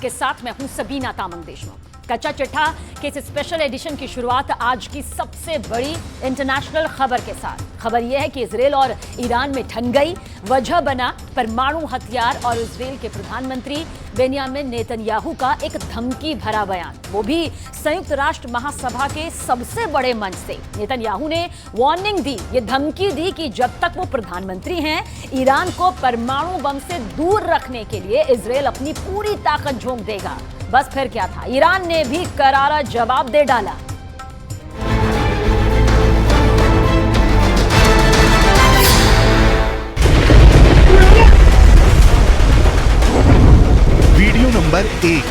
के साथ मैं हूं सबीना तामंग देशमुख। कच्चा चिट्ठा के इस स्पेशल एडिशन की शुरुआत आज की सबसे बड़ी इंटरनेशनल खबर के साथ। खबर यह है कि इजरायल और ईरान में ठन गई, वजह बना परमाणु हथियार और इजरायल के प्रधानमंत्री बेंजामिन नेतन्याहू का एक धमकी भरा बयान, वो भी संयुक्त राष्ट्र महासभा के सबसे बड़े मंच से। नेतन्याहू ने वार्निंग दी, ये धमकी दी कि जब तक वो प्रधानमंत्री हैं, ईरान को परमाणु बम से दूर रखने के लिए इजरायल अपनी पूरी ताकत झोंक देगा। बस फिर क्या था, ईरान ने भी करारा जवाब दे डाला। Video number 1।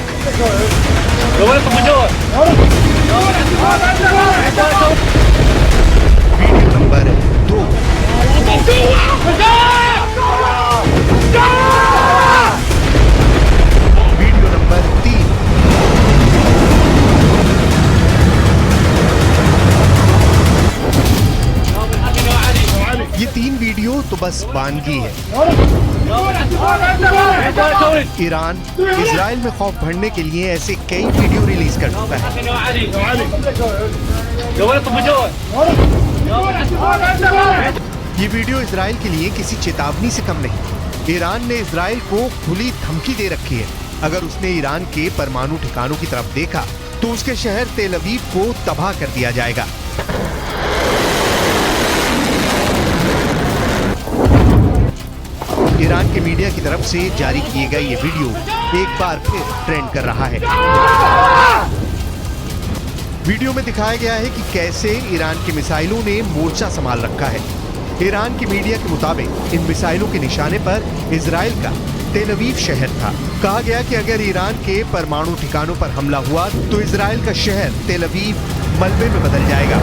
Video number 2। Video number 3। ये 3 वीडियो तो बस वानगी है। ईरान इजराइल में खौफ भरने के लिए ऐसे कई वीडियो रिलीज कर चुका है। ये वीडियो इजराइल के लिए किसी चेतावनी से कम नहीं। ईरान ने इजराइल को खुली धमकी दे रखी है, अगर उसने ईरान के परमाणु ठिकानों की तरफ देखा तो उसके शहर तेल अवीव को तबाह कर दिया जाएगा। ईरान के मीडिया की तरफ से जारी किए गए ये वीडियो एक बार फिर ट्रेंड कर रहा है। वीडियो में दिखाया गया है कि कैसे ईरान के मिसाइलों ने मोर्चा संभाल रखा है। ईरान की मीडिया के मुताबिक इन मिसाइलों के निशाने पर इजराइल का तेल अवीव शहर था। कहा गया कि अगर ईरान के परमाणु ठिकानों पर हमला हुआ तो इजराइल का शहर तेल अवीव मलबे में बदल जाएगा।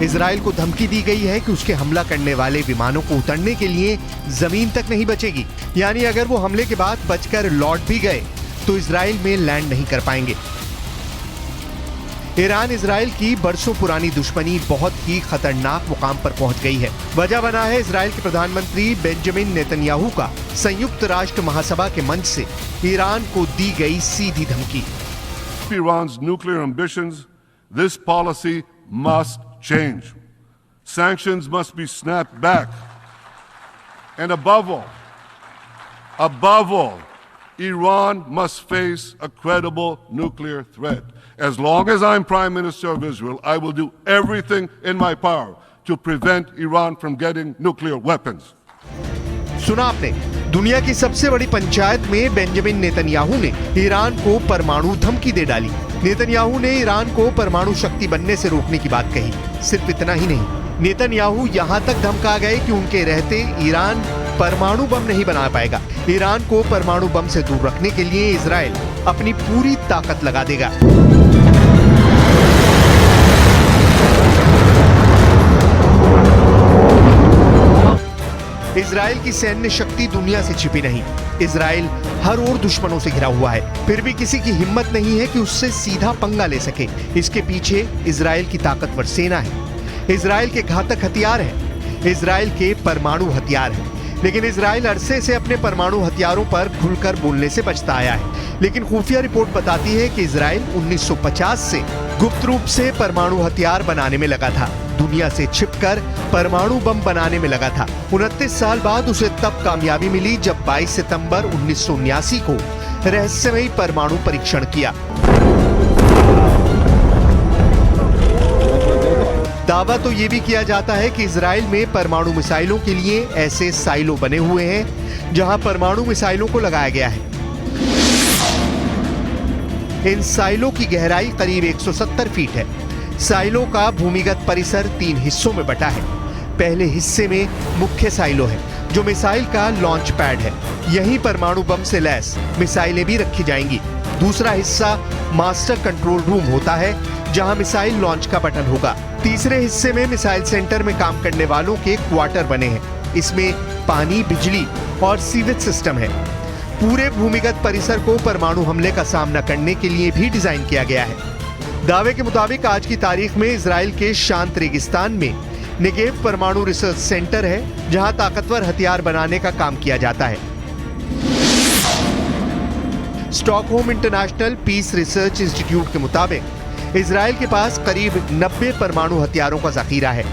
इजराइल को धमकी दी गई है कि उसके हमला करने वाले विमानों को उतरने के लिए जमीन तक नहीं बचेगी, यानी अगर वो हमले के बाद बचकर लौट भी गए तो इजराइल में लैंड नहीं कर पाएंगे। ईरान इजराइल की बरसों पुरानी दुश्मनी बहुत ही खतरनाक मुकाम पर पहुंच गई है। वजह बना है इजराइल के प्रधानमंत्री बेंजामिन नेतन्याहू का संयुक्त राष्ट्र महासभा के मंच से ईरान को दी गई सीधी धमकी। Iran's nuclear ambitions, this policy must change. Sanctions must be snapped back. And above all, Iran must face a credible nuclear threat. As long as I'm Prime Minister of Israel, I will do everything in my power to prevent Iran from getting nuclear weapons. सुना आपने, दुनिया की सबसे बड़ी पंचायत में Benjamin Netanyahu ने Iran को परमाणु धमकी दे डाली। नेतन्याहू ने ईरान को परमाणु शक्ति बनने से रोकने की बात कही। सिर्फ इतना ही नहीं, नेतन्याहू यहां तक धमका गए कि उनके रहते ईरान परमाणु बम नहीं बना पाएगा। ईरान को परमाणु बम से दूर रखने के लिए इजराइल अपनी पूरी ताकत लगा देगा। इजराइल की सैन्य शक्ति दुनिया से छिपी नहीं। इजराइल हर ओर दुश्मनों से घिरा हुआ है, फिर भी किसी की हिम्मत नहीं है कि उससे सीधा पंगा ले सके। इसके पीछे इजराइल की ताकतवर सेना है, इजराइल के घातक हथियार हैं, इजराइल के परमाणु हथियार हैं। लेकिन इजराइल अरसे से अपने परमाणु हथियारों पर खुलकर बोलने से बचता आया है। लेकिन खुफिया रिपोर्ट बताती है कि इजराइल 1950 से गुप्त रूप से परमाणु हथियार बनाने में लगा था, दुनिया से छिपकर परमाणु बम बनाने में लगा था। 29 साल बाद उसे तब कामयाबी मिली जब 22 सितंबर 1979 को रहस्यमयी परमाणु परीक्षण किया। दावा तो ये भी किया जाता है कि इजराइल में परमाणु मिसाइलों के लिए ऐसे साइलो बने हुए हैं जहां परमाणु मिसाइलों को लगाया गया है। इन साइलो की गहराई करीब 170 फीट है। साइलो का भूमिगत परिसर 3 हिस्सों में बटा है। पहले हिस्से में मुख्य साइलो है, जो मिसाइल का लॉन्च पैड है। यहीं परमाणु बम से लैस मिसाइलें भी रखी जाएंगी। दूसरा हिस्सा मास्टर कंट्रोल रूम होता है, जहां मिसाइल लॉन्च का बटन होगा। तीसरे हिस्से में मिसाइल सेंटर में काम करने वालों के क्वार्टर बने हैं। इसमें पानी, बिजली और सीवेज सिस्टम है। पूरे भूमिगत परिसर को परमाणु हमले का सामना करने के लिए भी डिजाइन किया गया है। दावे के मुताबिक आज की तारीख में इजराइल के शांत रेगिस्तान में नेगेव परमाणु रिसर्च सेंटर है, जहां ताकतवर हथियार बनाने का काम किया जाता है। Stockholm International Peace Research Institute के मुताबिक इजराइल के पास करीब 90 परमाणु हथियारों का जखीरा है,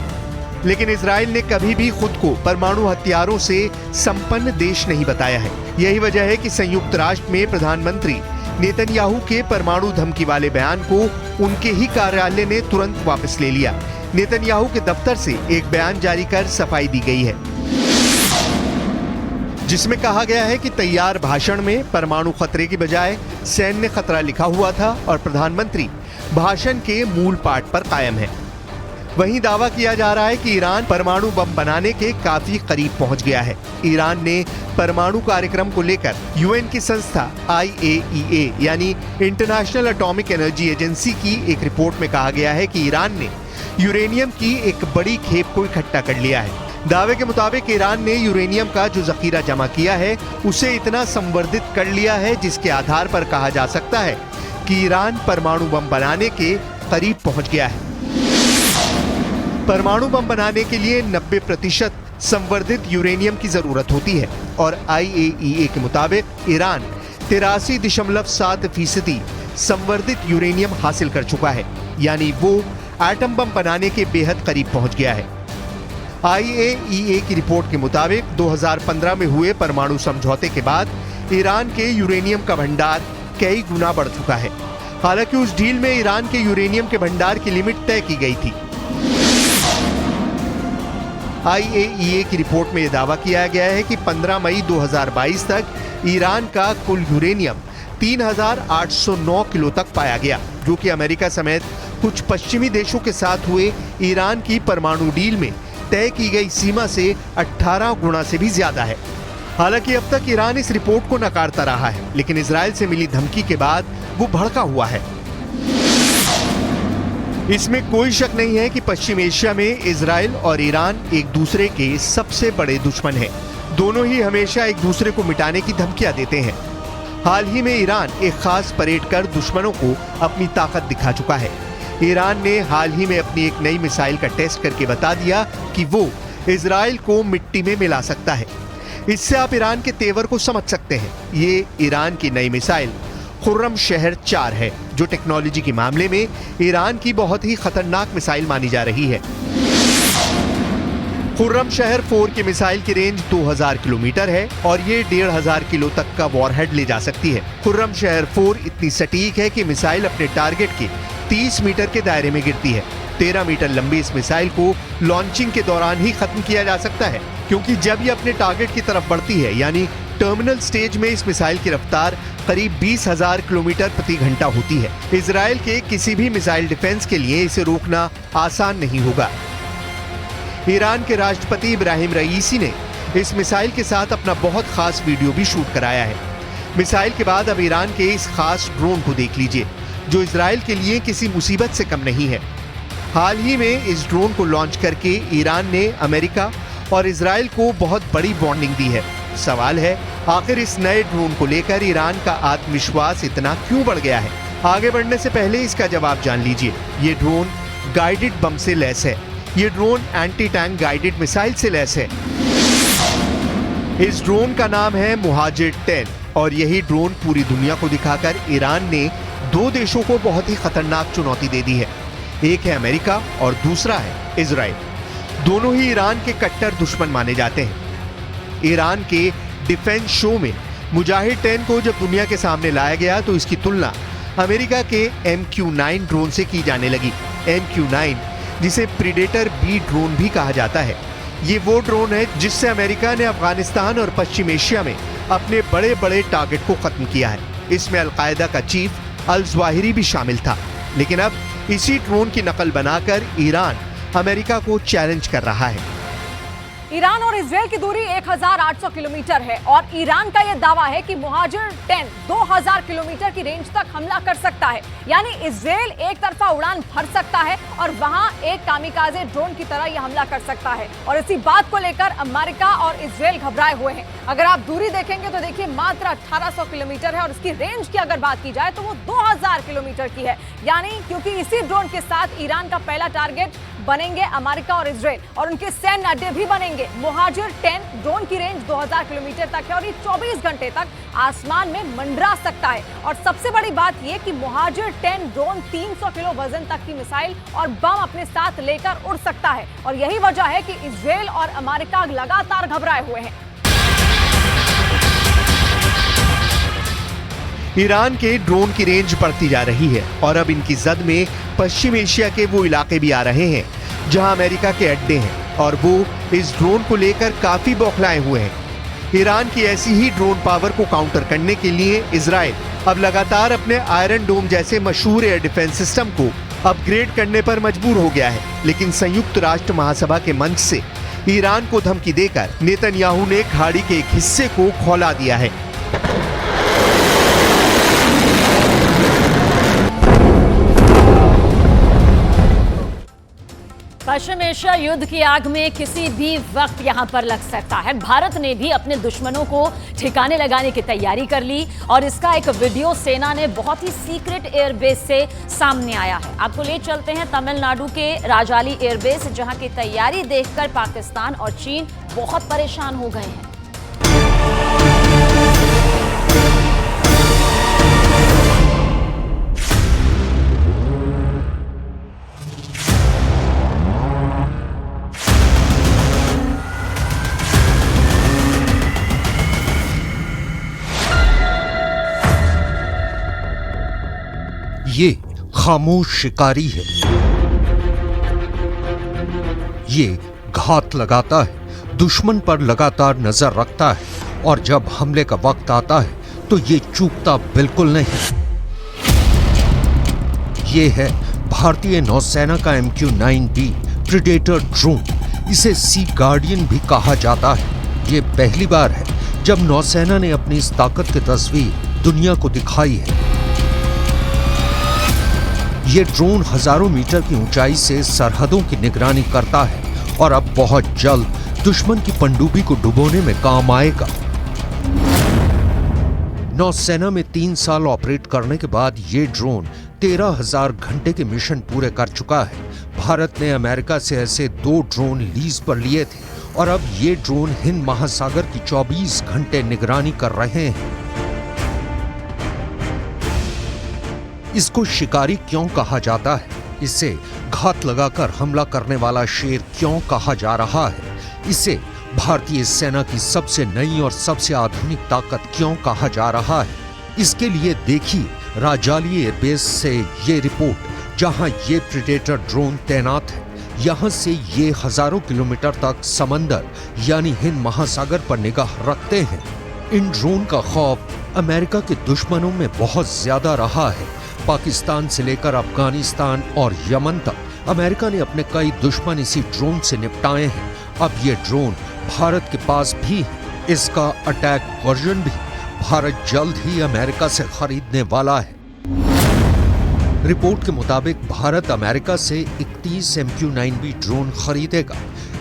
लेकिन इजराइल ने कभी भी खुद को परमाणु हथियारों से संपन्न देश नहीं बताया है। यही वजह है कि संयुक्त राष्ट्र में प्रधानमंत्री नेतन्याहू के परमाणु धमकी वाले बयान को उनके ही कार्यालय ने तुरंत वापस ले लिया। नेतन्याहू के दफ्तर से एक बयान जारी कर सफाई दी गई है, जिसमें कहा गया है कि तैयार भाषण में परमाणु खतरे की बजाय सैन्य खतरा लिखा हुआ था और प्रधानमंत्री भाषण के मूल पाठ पर कायम है। वहीं दावा किया जा रहा है कि ईरान परमाणु बम बनाने के काफी करीब पहुंच गया है। ईरान ने परमाणु कार्यक्रम को लेकर यूएन की संस्था IAEA यानी इंटरनेशनल एटॉमिक एनर्जी एजेंसी की एक रिपोर्ट में कहा गया है कि ईरान ने यूरेनियम की एक बड़ी खेप को इकट्ठा कर लिया है। दावे के मुताबिक ईरान ने यूरेनियम का जो जखीरा जमा किया है उसे इतना संवर्धित कर लिया है, जिसके आधार पर कहा जा सकता है कि ईरान परमाणु बम बनाने के करीब पहुंच गया है। परमाणु बम बनाने के लिए 90% संवर्धित यूरेनियम की जरूरत होती है और IAEA के मुताबिक ईरान 83.7% संवर्धित यूरेनियम हासिल कर चुका है, यानी वो एटम बम बनाने के बेहद करीब पहुंच गया है। IAEA की रिपोर्ट के मुताबिक 2015 में हुए परमाणु समझौते के बाद ईरान के यूरेनियम का भंडार कई गुना बढ़ चुका है। हालांकि उस डील में ईरान के यूरेनियम के भंडार की लिमिट तय की गई थी। IAEA की रिपोर्ट में यह दावा किया गया है कि 15 मई 2022 तक ईरान का कुल यूरेनियम 3,809 किलो तक पाया गया, जो कि अमेरिका समेत कुछ पश्चिमी देशों के साथ हुए ईरान की परमाणु डील में तय की गई सीमा से 18 गुना से भी ज्यादा है। हालांकि अब तक ईरान इस रिपोर्ट को नकारता रहा है, लेकिन इजराइल से मिली धमकी के बाद वो भड़का हुआ है। इसमें कोई शक नहीं है कि पश्चिम एशिया में इजराइल और ईरान एक दूसरे के सबसे बड़े दुश्मन हैं। दोनों ही हमेशा एक दूसरे को मिटाने की धमकियां देते हैं। हाल ही में ईरान एक खास परेड कर दुश्मनों को अपनी ताकत दिखा चुका है। ईरान ने हाल ही में अपनी एक नई मिसाइल का टेस्ट करके बता दिया कि वो इजराइल को मिट्टी में मिला सकता है। इससे आप ईरान के तेवर को समझ सकते हैं। ये ईरान की नई मिसाइल खुर्रम शहर 4 है, जो टेक्नोलॉजी के मामले में ईरान की बहुत ही खतरनाक मिसाइल मानी जा रही है। खुर्रम शहर 4 की मिसाइल की रेंज 2000 किलोमीटर है और ये 1500 किलो तक का वॉरहेड ले जा सकती है। खुर्रम शहर 4 इतनी सटीक है कि मिसाइल अपने टारगेट के 30 मीटर के दायरे में गिरती है। 13 मीटर लंबी इस मिसाइल को लॉन्चिंग के दौरान ही खत्म किया जा सकता है, क्योंकि जब ये अपने टारगेट की तरफ बढ़ती है, यानी टर्मिनल स्टेज में, इस मिसाइल की रफ्तार करीब 20,000 किलोमीटर प्रति घंटा होती है। इजराइल के किसी भी मिसाइल डिफेंस के लिए इसे रोकना आसान नहीं होगा। ईरान के राष्ट्रपति इब्राहिम रईसी ने इस मिसाइल के साथ अपना बहुत खास वीडियो भी शूट कराया है। मिसाइल के बाद अब ईरान के इस खास ड्रोन को देख लीजिए, जो इजराइल के लिए किसी मुसीबत से कम नहीं है। हाल ही में इस ड्रोन को लॉन्च करके ईरान ने अमेरिका और इजराइल को बहुत बड़ी वार्निंग दी है। सवाल है, आखिर इस नए ड्रोन को लेकर ईरान का आत्मविश्वास इतना क्यों बढ़ गया है? आगे बढ़ने से पहले इसका जवाब जान लीजिए। ये ड्रोन गाइडेड बम से लैस है। ये drone anti tank guided missile से लैस है। इस ड्रोन का नाम है मुहाजिर 10 और यही ड्रोन पूरी दुनिया को दिखाकर ईरान ने 2 देशों को बहुत ही खतरनाक चुनौती दे दी है। एक है अमेरिका और दूसरा है इजराइल। दोनों ही ईरान के कट्टर दुश्मन माने जाते हैं। ईरान के डिफेंस शो में मुजाहिर 10 को जब दुनिया के सामने लाया गया तो इसकी तुलना अमेरिका के MQ-9 ड्रोन से की जाने लगी। MQ-9, जिसे प्रीडेटर B ड्रोन भी कहा जाता है, ये वो ड्रोन है जिससे अमेरिका ने अफगानिस्तान और पश्चिम एशिया में अपने बड़े बड़े टारगेट को खत्म किया है। इसमें अलकायदा का चीफ अल-ज़वाहिरी भी शामिल था। लेकिन अब इसी ड्रोन की नकल बनाकर ईरान अमेरिका को चैलेंज कर रहा है। ईरान और इजरायल की दूरी 1800 किलोमीटर है और ईरान का यह दावा है कि मुहाजिर 10 2000 किलोमीटर की रेंज तक हमला कर सकता है। यानी इजरायल एक तरफा उड़ान भर सकता है और वहां एक कामिकाजे ड्रोन की तरह यह हमला कर सकता है। और इसी बात को लेकर अमेरिका और इजरायल घबराए हुए हैं। अगर आप दूरी देखेंगे तो देखिए मात्र 1800 किलोमीटर है और इसकी रेंज की अगर बात की जाए तो वो 2000 किलोमीटर की है। यानी क्योंकि इसी ड्रोन के साथ ईरान का पहला टारगेट बनेंगे अमेरिका और इजरायल और उनके सैन्य अड्डे भी बनेंगे। मुहाजिर 10 ड्रोन की रेंज 2000 किलोमीटर तक है और ये 24 घंटे तक आसमान में मंडरा सकता है। और सबसे बड़ी बात यह कि मुहाजिर 10 ड्रोन 300 किलो वजन तक की मिसाइल और बम अपने साथ लेकर उड़ सकता है। और यही वजह है कि इजरायल और अमेरिका लगातार घबराए हुए हैं। ईरान के ड्रोन की रेंज बढ़ती जा रही है और अब इनकी जद में पश्चिम एशिया के वो इलाके भी आ रहे हैं जहां अमेरिका के अड्डे हैं और वो इस ड्रोन को लेकर काफी बौखलाए हुए हैं। ईरान की ऐसी ही ड्रोन पावर को काउंटर करने के लिए इजराइल अब लगातार अपने आयरन डोम जैसे मशहूर एयर डिफेंस सिस्टम को अपग्रेड करने पर मजबूर हो गया है। लेकिन संयुक्त राष्ट्र महासभा के मंच से ईरान को धमकी देकर नेतन्याहू ने खाड़ी के एक हिस्से को खौला दिया है। पश्चिम एशिया युद्ध की आग में किसी भी वक्त यहां पर लग सकता है। भारत ने भी अपने दुश्मनों को ठिकाने लगाने की तैयारी कर ली और इसका एक वीडियो सेना ने बहुत ही सीक्रेट एयरबेस से सामने आया है। आपको ले चलते हैं तमिलनाडु के राजाली एयरबेस, जहां की तैयारी देखकर पाकिस्तान और चीन बहुत परेशान हो गए हैं। ये खामोश शिकारी है। ये घात लगाता है, दुश्मन पर लगातार नजर रखता है और जब हमले का वक्त आता है तो ये चूकता बिल्कुल नहीं। ये है भारतीय नौसेना का MQ-9B प्रीडेटर ड्रोन। इसे सी गार्डियन भी कहा जाता है। ये पहली बार है जब नौसेना ने अपनी इस ताकत की तस्वीर दुनिया को दिखाई है। ये ड्रोन हजारों मीटर की ऊंचाई से सरहदों की निगरानी करता है और अब बहुत जल्द दुश्मन की पनडुब्बी को डुबोने में काम आएगा। नौसेना में 3 साल ऑपरेट करने के बाद ये ड्रोन 13,000 घंटे के मिशन पूरे कर चुका है। भारत ने अमेरिका से ऐसे 2 ड्रोन लीज पर लिए थे और अब ये ड्रोन हिंद महासागर की 24 घंटे निगरानी कर रहे हैं। इसको शिकारी क्यों कहा जाता है? इसे घात लगाकर हमला करने वाला शेर क्यों कहा जा रहा है? इसे भारतीय सेना की सबसे नई और सबसे आधुनिक ताकत क्यों कहा जा रहा है? इसके लिए देखिए राजाली एयरबेस से ये रिपोर्ट, जहां ये प्रीडेटर ड्रोन तैनात है। यहां से ये हजारों किलोमीटर तक समंदर यानी हिंद महासागर पर निगाह रखते हैं। इन ड्रोन का खौफ अमेरिका के दुश्मनों में बहुत ज्यादा रहा है। पाकिस्तान से लेकर अफगानिस्तान और यमन तक अमेरिका ने अपने कई दुश्मन इसी ड्रोन से निपटाए हैं। अब ये ड्रोन भारत के पास भी है। इसका अटैक वर्जन भी भारत जल्द ही अमेरिका से खरीदने वाला है। रिपोर्ट के मुताबिक भारत अमेरिका से 31 MQ-9B ड्रोन खरीदेगा।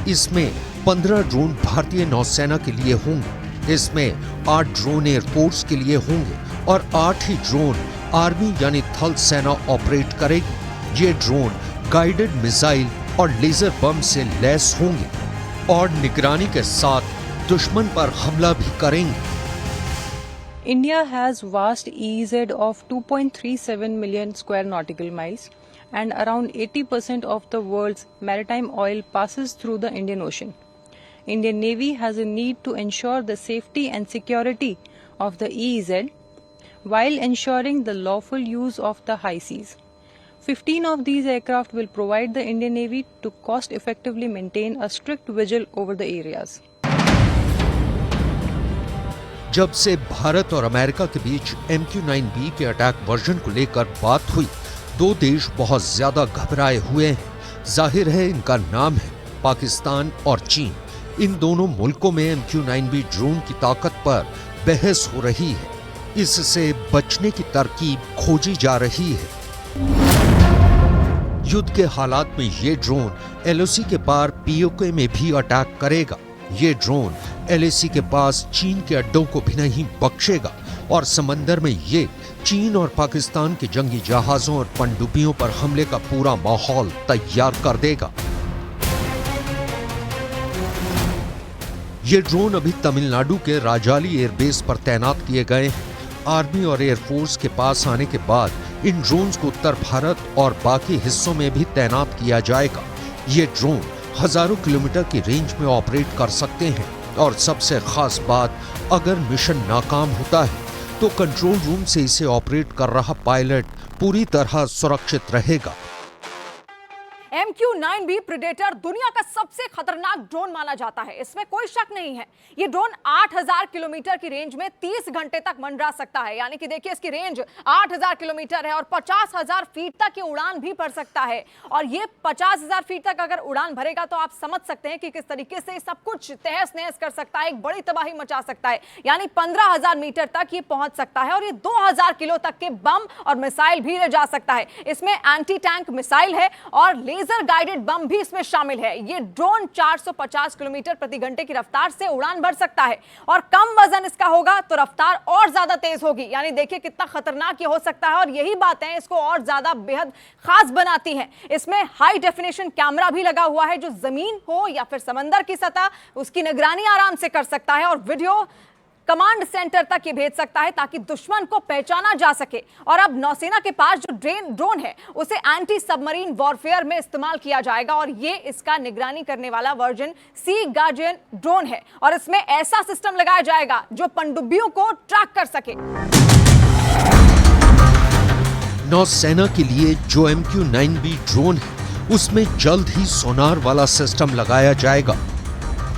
इसमें 15 ड्रोन भारतीय नौसेना के लिए होंगे। इसमें 8 ड्रोन एयरफोर्स के लिए होंगे और 8 ही ड्रोन आर्मी यानी थल सेना ऑपरेट करेगी। ये ड्रोन गाइडेड मिसाइल और लेजर बम से लैस होंगे और निगरानी के साथ दुश्मन पर हमला भी करेंगे। India has vast EEZ of 2.37 million square nautical miles and around 80% of the world's maritime oil passes through the Indian Ocean. Indian Navy has a need to ensure the safety and security of the EEZ while ensuring the lawful use of the high seas. 15 of these aircraft will provide the Indian Navy to cost effectively maintain a strict vigil over the areas. जब से भारत और America के बीच MQ-9B के attack version को लेकर बात हुई, 2 देश बहुत ज्यादा घबराए हुए हैं। जाहिर है इनका नाम है पाकिस्तान और चीन। इन दोनों मुल्कों में MQ-9B ड्रोन की ताकत पर बहस हो रही है। इससे बचने की तरकीब खोजी जा रही है। युद्ध के हालात में ये ड्रोन LOC के पार POK में भी अटैक करेगा। ये ड्रोन LAC के पास चीन के अड्डों को भी नहीं बख्शेगा और समंदर में ये चीन और पाकिस्तान के जंगी जहाजों और पनडुब्बियों पर हमले का पूरा माहौल तैयार कर देगा। ये ड्रोन अभी तमिलनाडु के राजाली एयरबेस पर तैनात किए गए हैं। आर्मी और एयरफोर्स के पास आने के बाद इन ड्रोन्स को उत्तर भारत और बाकी हिस्सों में भी तैनात किया जाएगा। ये ड्रोन हजारों किलोमीटर की रेंज में ऑपरेट कर सकते हैं और सबसे खास बात, अगर मिशन नाकाम होता है तो कंट्रोल रूम से इसे ऑपरेट कर रहा पायलट पूरी तरह सुरक्षित रहेगा। MQ-9B प्रेडेटर दुनिया का सबसे खतरनाक ड्रोन माना जाता है, इसमें कोई शक नहीं है। ये ड्रोन 8000 किलोमीटर की रेंज में 30 घंटे तक मंडरा सकता है, यानी कि देखिए इसकी रेंज 8000 किलोमीटर है और 50,000 फीट तक की उड़ान भी भर सकता है। और ये 50,000 फीट तक अगर उड़ान भरेगा तो आप समझ सकते हैं कि किस तरीके से सब कुछ तहस नहस कर सकता है, एक बड़ी तबाही मचा सकता है। यानी 15,000 मीटर तक ये पहुंच सकता है और ये 2000 किलो तक के बम और मिसाइल भी ले जा सकता है। इसमें एंटी टैंक मिसाइल है और लेजर गाइडेड बम भी इसमें शामिल है। ये ड्रोन 450 किलोमीटर प्रति घंटे की रफ्तार से उड़ान भर सकता है और कम वजन इसका होगा तो रफ्तार और ज्यादा तेज होगी। यानी देखिए कितना खतरनाक ये हो सकता है और यही बातें इसको और ज्यादा बेहद खास बनाती हैं। इसमें हाई डेफिनेशन कैमरा भी लगा हुआ है जो जमीन हो या फिर समंदर की सतह, उसकी निगरानी आराम से कर सकता है और वीडियो कमांड सेंटर तक ये भेज सकता है ताकि दुश्मन को पहचाना जा सके। और अब नौसेना के पास जो ड्रोन है उसे एंटी सबमरीन वॉरफेयर में इस्तेमाल किया जाएगा और ये इसका निगरानी करने वाला वर्जन सी गार्डियन ड्रोन है और इसमें ऐसा सिस्टम लगाया जाएगा जो पनडुब्बियों को ट्रैक कर सके। नौसेना के लिए जो MQ-9B ड्रोन है उसमें जल्द ही सोनार वाला सिस्टम लगाया जाएगा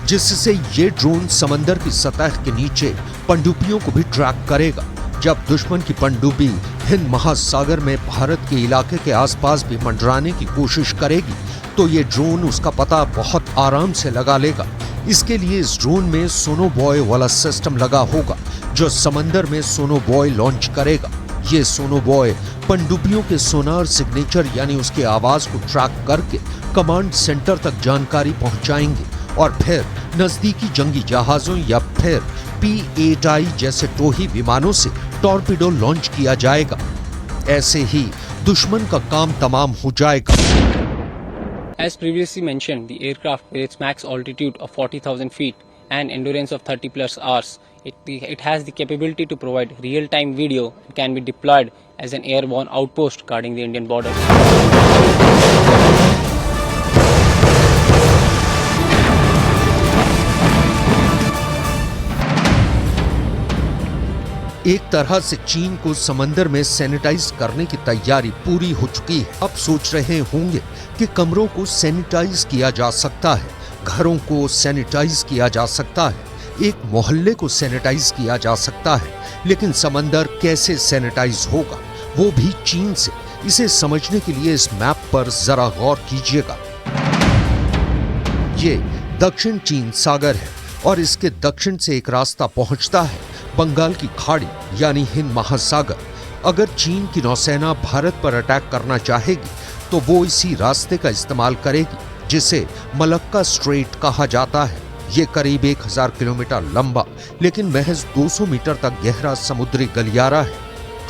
जिससे ये ड्रोन समंदर की सतह के नीचे पनडुब्बियों को भी ट्रैक करेगा। जब दुश्मन की पनडुब्बी हिंद महासागर में भारत के इलाके के आसपास भी मंडराने की कोशिश करेगी तो ये ड्रोन उसका पता बहुत आराम से लगा लेगा। इसके लिए इस ड्रोन में सोनोबॉय वाला सिस्टम लगा होगा जो समंदर में सोनोबॉय लॉन्च करेगा। ये सोनोबॉय पनडुब्बियों के सोनार सिग्नेचर यानी उसकी आवाज को ट्रैक करके कमांड सेंटर तक जानकारी पहुंचाएंगे और फिर नजदीकी जंगी जहाजों या फिर P-8I जैसे टोही विमानों से टॉर्पीडो लॉन्च किया जाएगा। ऐसे ही दुश्मन का काम तमाम हो जाएगा। As previously mentioned, the aircraft with its max altitude of 40,000 feet and endurance of 30 plus hours, it has the capability to provide real-time video and can be deployed as an airborne outpost guarding the Indian border. एक तरह से चीन को समंदर में sanitise करने की तैयारी पूरी हो चुकी है। अब सोच रहे होंगे कि कमरों को सैनिटाइज किया जा सकता है, घरों को सैनिटाइज किया जा सकता है, एक मोहल्ले को सैनिटाइज किया जा सकता है, लेकिन समंदर कैसे सैनिटाइज होगा, वो भी चीन से। इसे समझने के लिए इस मैप पर जरा गौर कीजिएगा। ये दक्षिण चीन सागर है और इसके दक्षिण से एक रास्ता पहुंचता है बंगाल की खाड़ी यानी हिंद महासागर। अगर चीन की नौसेना भारत पर अटैक करना चाहेगी तो वो इसी रास्ते का इस्तेमाल करेगी जिसे मलक्का स्ट्रेट कहा जाता है। ये करीब 1000 किलोमीटर लंबा लेकिन महज 200 मीटर तक गहरा समुद्री गलियारा है।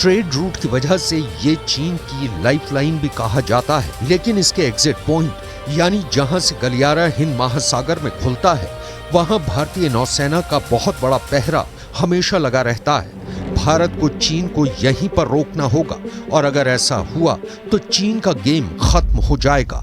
ट्रेड रूट की वजह से ये चीन की लाइफलाइन भी कहा जाता है, लेकिन इसके एग्जिट पॉइंट यानी जहां से गलियारा हिंद महासागर में खुलता है वहां भारतीय नौसेना का बहुत बड़ा पहरा हमेशा लगा रहता है। भारत को चीन को यहीं पर रोकना होगा और अगर ऐसा हुआ तो चीन का गेम खत्म हो जाएगा।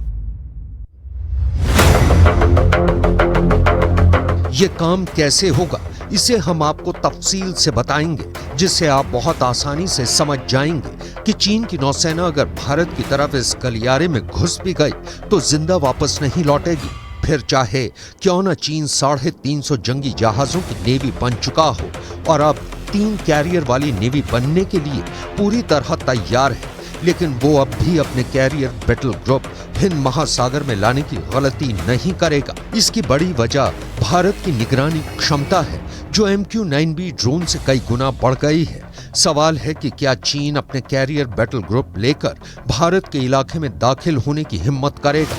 ये काम कैसे होगा इसे हम आपको तफसील से बताएंगे जिससे आप बहुत आसानी से समझ जाएंगे कि चीन की नौसेना अगर भारत की तरफ इस गलियारे में घुस भी गई तो जिंदा वापस नहीं लौटेगी। फिर चाहे क्यों न चीन 350 जंगी जहाजों की नेवी बन चुका हो और अब 3 कैरियर वाली नेवी बनने के लिए पूरी तरह तैयार है, लेकिन वो अब भी अपने कैरियर बैटल ग्रुप हिंद महासागर में लाने की गलती नहीं करेगा। इसकी बड़ी वजह भारत की निगरानी क्षमता है, जो MQ-9B ड्रोन से कई गुना बढ़ गई है। सवाल है कि क्या चीन अपने कैरियर बैटल ग्रुप लेकर भारत के इलाके में दाखिल होने की हिम्मत करेगा?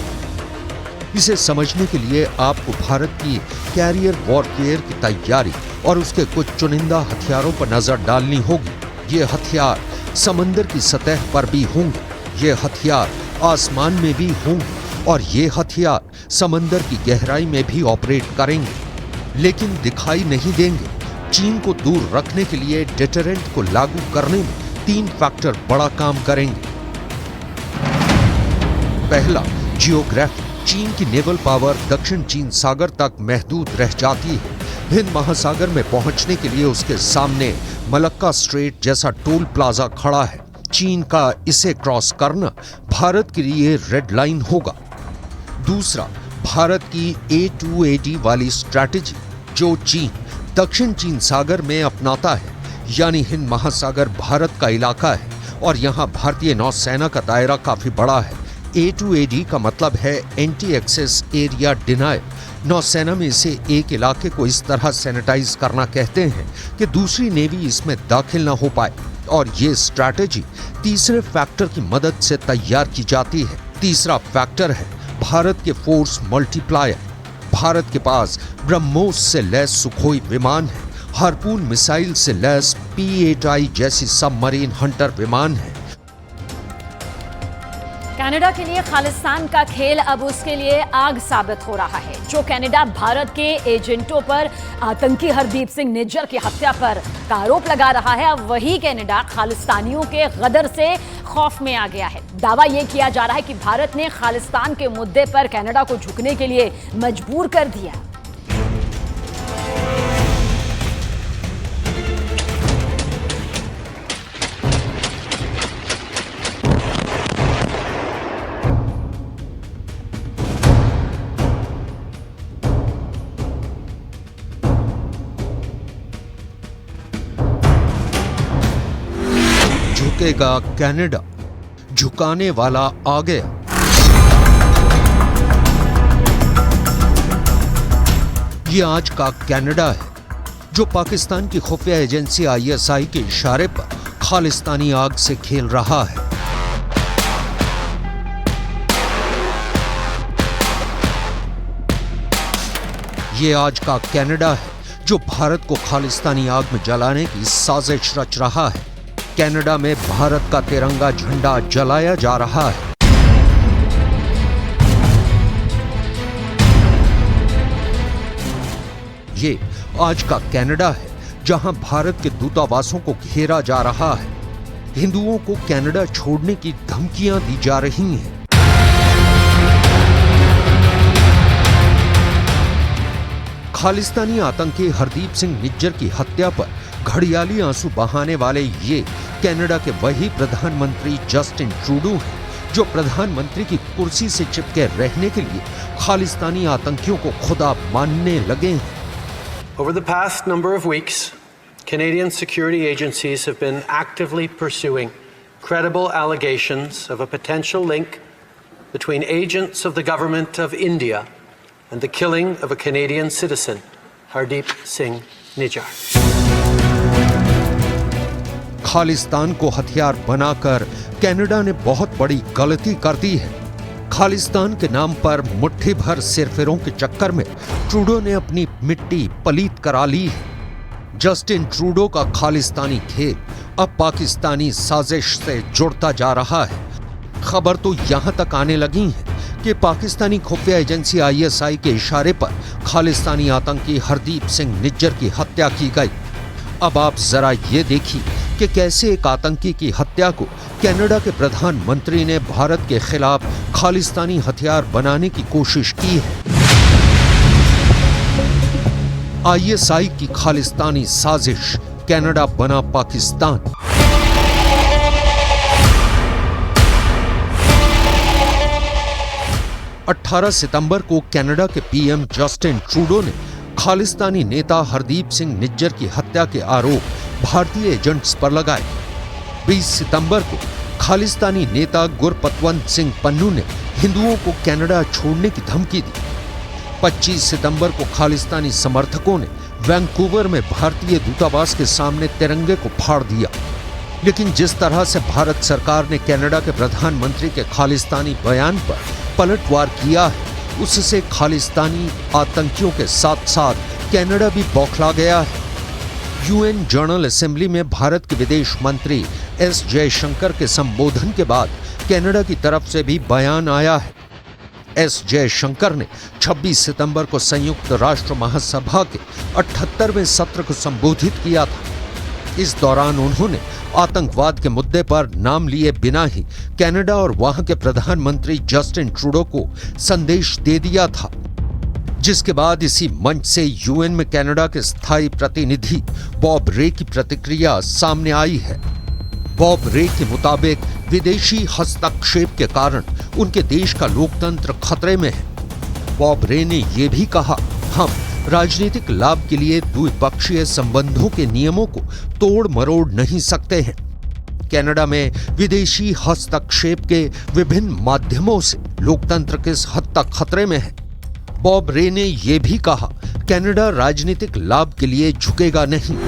इसे समझने के लिए आपको भारत की कैरियर वॉरफेयर की तैयारी और उसके कुछ चुनिंदा हथियारों पर नजर डालनी होगी। ये हथियार समंदर की सतह पर भी होंगे, ये हथियार आसमान में भी होंगे और ये हथियार समंदर की गहराई में भी ऑपरेट करेंगे, लेकिन दिखाई नहीं देंगे। चीन को दूर रखने के लिए डिटरेंट को लागू करने में 3 फैक्टर बड़ा काम करेंगे। पहला, जियोग्राफी। चीन की नेवल पावर दक्षिण चीन सागर तक महदूद रह जाती है। हिंद महासागर में पहुंचने के लिए उसके सामने मलक्का स्ट्रेट जैसा टोल प्लाजा खड़ा है। चीन का इसे क्रॉस करना भारत के लिए रेड लाइन होगा। दूसरा, भारत की A2AD वाली स्ट्रैटेजी, जो चीन दक्षिण चीन सागर में अपनाता है, यानी हिंद महासागर भारत का इलाका है और यहाँ भारतीय नौसेना का दायरा काफी बड़ा है। A2AD का मतलब है एंटी एक्सेस एरिया डिनायल। नौसेना में इसे एक इलाके को इस तरह सैनिटाइज करना कहते हैं कि दूसरी नेवी इसमें दाखिल न हो पाए, और ये स्ट्रैटेजी तीसरे फैक्टर की मदद से तैयार की जाती है। तीसरा फैक्टर है भारत के फोर्स मल्टीप्लायर। भारत के पास ब्रह्मोस से लैस सुखोई विमान है, हार्पून मिसाइल से लैस P-8I जैसी सबमरीन हंटर विमान है। कनाडा के लिए खालिस्तान का खेल अब उसके लिए आग साबित हो रहा है। जो कनाडा भारत के एजेंटों पर आतंकी हरदीप सिंह निज्जर की हत्या पर का आरोप लगा रहा है, अब वही कनाडा खालिस्तानियों के गदर से खौफ में आ गया है। दावा यह किया जा रहा है कि भारत ने खालिस्तान के मुद्दे पर कनाडा को झुकने के लिए मजबूर कर दिया। झुकेगा कनाडा, झुकाने वाला आ गया। ये आज का कनाडा है, जो पाकिस्तान की खुफिया एजेंसी ISI के इशारे पर खालिस्तानी आग से खेल रहा है। ये आज का कनाडा है, जो भारत को खालिस्तानी आग में जलाने की साजिश रच रहा है। कनाडा में भारत का तिरंगा झंडा जलाया जा रहा है। ये आज का कनाडा है, जहां भारत के दूतावासों को घेरा जा रहा है। हिंदुओं को कनाडा छोड़ने की धमकियां दी जा रही हैं। खालिस्तानी आतंकी हरदीप सिंह निज्जर की हत्या पर घड़ियाली आंसू बहाने वाले ये कनाडा के वही प्रधानमंत्री जस्टिन ट्रूडो हैं, जो प्रधानमंत्री की कुर्सी से चिपके रहने के लिए खालिस्तानी आतंकियों को खुदा मानने लगे हैं। Over the past number of weeks, Canadian security agencies have been actively pursuing credible allegations of a potential link between agents of the government of India and the killing of a Canadian citizen, Hardeep Singh Nijjar. Khalistan को हथियार बनाकर Canada ने बहुत बड़ी गलती कर दी है। खालिस्तान के नाम पर मुट्ठी भर सिरफिरों के चक्कर में ट्रूडो ने अपनी मिट्टी पलीत करा ली है। जस्टिन ट्रूडो का खालिस्तानी खेल अब पाकिस्तानी साजिश से जुड़ता जा रहा है। खबर तो यहां तक आने लगी है कि पाकिस्तानी खुफिया एजेंसी ISI के इशारे पर खालिस्तानी आतंकी हरदीप सिंह निज्जर की हत्या की गई। अब आप जरा ये देखिए कि कैसे एक आतंकी की हत्या को कनाडा के प्रधानमंत्री ने भारत के खिलाफ खालिस्तानी हथियार बनाने की कोशिश की है। ISI की खालिस्तानी साजिश, कनाडा बना पाकिस्तान। अठारह सितंबर को कनाडा के PM जस्टिन ट्रूडो ने खालिस्तानी नेता हरदीप सिंह निज्जर की हत्या के आरोप भारतीय एजेंट्स पर लगाए। 20 सितंबर को खालिस्तानी नेता गुरपतवंत सिंह पन्नू ने हिंदुओं को कनाडा छोड़ने की धमकी दी। 25 सितंबर को खालिस्तानी समर्थकों ने वैंकूवर में भारतीय दूतावास के सामने तिरंगे को फाड़ दिया। लेकिन जिस तरह से भारत सरकार ने कनाडा के प्रधानमंत्री के खालिस्तानी बयान पर पलटवार किया है, उससे खालिस्तानी आतंकियों के साथ साथ कनाडा भी बौखला गया है। यूएन जनरल असेंबली में भारत के विदेश मंत्री एस जयशंकर के संबोधन के बाद कनाडा की तरफ से भी बयान आया है। एस जयशंकर ने 26 सितंबर को संयुक्त राष्ट्र महासभा के 78वें सत्र को संबोधित किया था। इस दौरान उन्होंने आतंकवाद के मुद्दे पर नाम लिए बिना ही कनाडा और वहां के प्रधानमंत्री जस्टिन ट्रूडो को संदेश दे दिया था, जिसके बाद इसी मंच से यूएन में कनाडा के स्थायी प्रतिनिधि बॉब रे की प्रतिक्रिया सामने आई है। बॉब रे के मुताबिक विदेशी हस्तक्षेप के कारण उनके देश का लोकतंत्र खतरे में है। बॉब रे ने यह भी कहा, हम राजनीतिक लाभ के लिए द्विपक्षीय संबंधों के नियमों को तोड़ मरोड़ नहीं सकते हैं। कनाडा में विदेशी हस्तक्षेप के विभिन्न माध्यमों से लोकतंत्र किस हद तक खतरे में है। बॉब रे ने यह भी कहा, कनाडा राजनीतिक लाभ के लिए झुकेगा नहीं।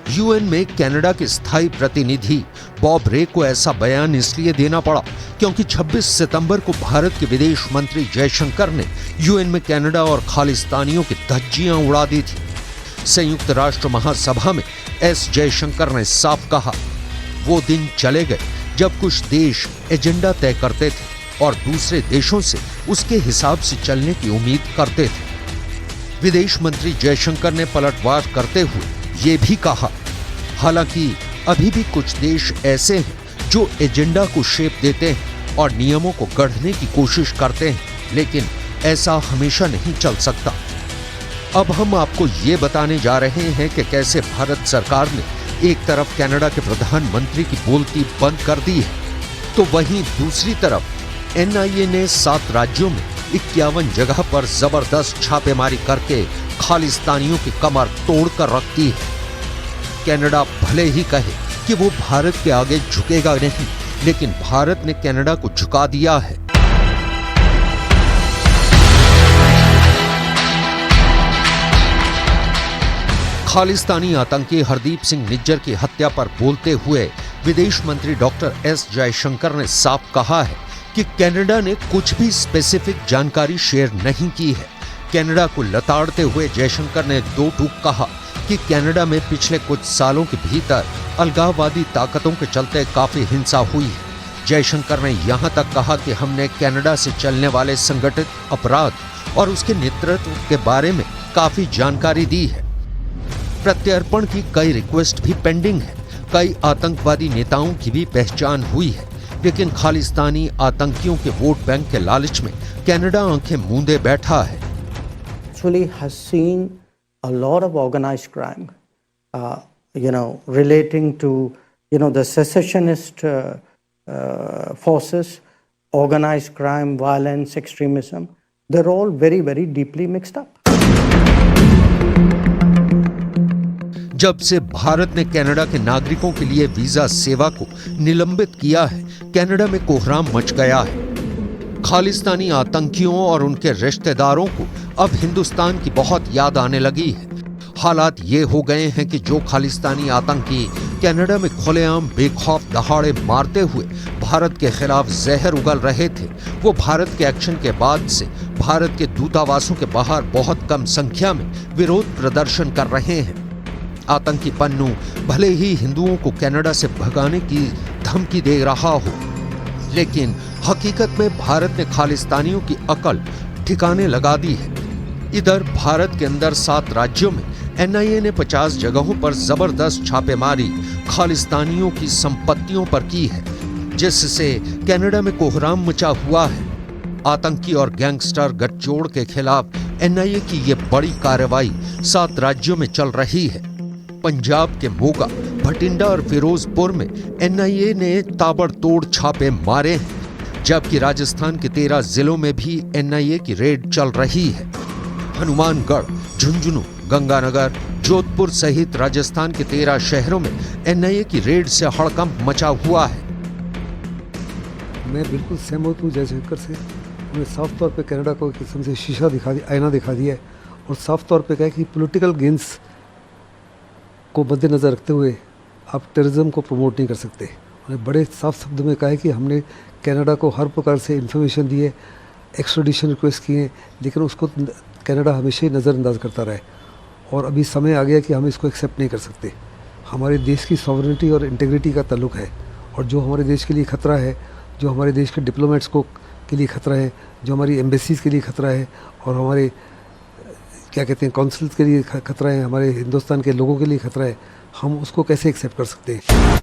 यूएन में कनाडा के स्थायी प्रतिनिधि बॉब रे को ऐसा बयान इसलिए देना पड़ा क्योंकि 26 सितंबर को भारत के विदेश मंत्री जयशंकर ने यूएन में कनाडा और खालिस्तानियों की धज्जियां उड़ा दी थी। संयुक्त राष्ट्र महासभा में एस जयशंकर ने साफ कहा, वो दिन चले गए जब कुछ देश एजेंडा तय करते थे और दूसरे देशों से उसके हिसाब से चलने की उम्मीद करते थे। विदेश मंत्री जयशंकर ने पलटवार करते हुए ये भी कहा, हालांकि अभी भी कुछ देश ऐसे हैं जो एजेंडा को शेप देते हैं और नियमों को गढ़ने की कोशिश करते हैं, लेकिन ऐसा हमेशा नहीं चल सकता। अब हम आपको ये बताने जा रहे हैं कि कैसे भारत सरकार ने एक तरफ कनाडा के प्रधानमंत्री की बोलती बंद कर दी है, तो वहीं दूसरी तरफ एनआईए ने 7 राज्यों में 51 जगह पर जबरदस्त छापेमारी करके खालिस्तानियों की कमर तोड़कर रख दी है। कनाडा भले ही कहे कि वो भारत के आगे झुकेगा नहीं, लेकिन भारत ने कनाडा को झुका दिया है। खालिस्तानी आतंकी हरदीप सिंह निज्जर की हत्या पर बोलते हुए विदेश मंत्री डॉक्टर एस जयशंकर ने साफ कहा है कि कनाडा ने कुछ भी स्पेसिफिक जानकारी शेयर नहीं की है। कनाडा को लताड़ते हुए जयशंकर ने दो टूक कहा कि कनाडा में पिछले कुछ सालों के भीतर अलगाववादी ताकतों के चलते काफी हिंसा हुई है। जयशंकर ने यहां तक कहा कि हमने कनाडा से चलने वाले संगठित अपराध और उसके नेतृत्व के बारे में काफी जानकारी दी है। प्रत्यर्पण की कई रिक्वेस्ट भी पेंडिंग है। कई आतंकवादी नेताओं की भी पहचान हुई है, लेकिन खालिस्तानी आतंकियों के वोट बैंक के लालच में कनाडा आंखें मूंदे बैठा है। Actually has seen a lot of organized crime, relating to, the secessionist forces, organized crime, violence, extremism. They're all very, very deeply mixed up. जब से भारत ने कनाडा के नागरिकों के लिए वीजा सेवा को निलंबित किया है, कनाडा में कोहराम मच गया है। खालिस्तानी आतंकियों और उनके रिश्तेदारों को अब हिंदुस्तान की बहुत याद आने लगी है। हालात ये हो गए हैं कि जो खालिस्तानी आतंकी कनाडा में खुलेआम बेखौफ दहाड़े मारते हुए भारत के खिलाफ जहर उगल रहे थे, वो भारत के एक्शन के बाद से भारत के दूतावासों के बाहर बहुत कम संख्या में विरोध प्रदर्शन कर रहे हैं। आतंकी पन्नू भले ही हिंदुओं को कनाडा से भगाने की धमकी दे रहा हो, लेकिन हकीकत में भारत ने खालिस्तानियों की अकल ठिकाने लगा दी है। इधर भारत के अंदर 7 राज्यों में एनआईए ने 50 जगहों पर जबरदस्त छापेमारी खालिस्तानियों की संपत्तियों पर की है, जिससे कनाडा में कोहराम मचा हुआ है। आतंकी और गैंगस्टर गठजोड़ के खिलाफ एनआईए की ये बड़ी कार्रवाई 7 राज्यों में चल रही है। पंजाब के मोगा, भटिंडा और फिरोजपुर में एनआईए ने ताबड़तोड़ छापे मारे हैं, जबकि राजस्थान के 13 जिलों में भी एनआईए की रेड चल रही है। हनुमानगढ़, झुंझुनू, गंगानगर, जोधपुर सहित राजस्थान के 13 शहरों में एनआईए की रेड से हड़कंप मचा हुआ है। मैं बिल्कुल सहमत हूँ जयशंकर से। उन्होंने साफ तौर पे कनाडा को एक किस्म से शीशा दिखा दिया, आईना दिखा दिया है और साफ तौर पे कहा कि पॉलिटिकल गेन्स को मद्देनज़र रखते हुए आप टेररिज्म को प्रमोट नहीं कर सकते। उन्होंने बड़े साफ शब्दों में कहा है कि हमने कनाडा को हर प्रकार से इन्फॉर्मेशन दी है, एक्स्ट्राडिशन रिक्वेस्ट किए, लेकिन उसको कनाडा हमेशा ही नज़रअंदाज करता रहा है और अभी समय आ गया कि हम इसको एक्सेप्ट नहीं कर सकते। हमारे देश की सॉवरेनिटी और इंटीग्रिटी का ताल्लुक है और जो हमारे देश के लिए खतरा है, जो हमारे देश के डिप्लोमेट्स को के लिए खतरा है, जो हमारी एम्बेसीज़ के लिए खतरा है और हमारे क्या कहते हैं कौंसल्स के लिए खतरा है, हमारे हिंदुस्तान के लोगों के लिए खतरा है, हम उसको कैसे एक्सेप्ट कर सकते हैं।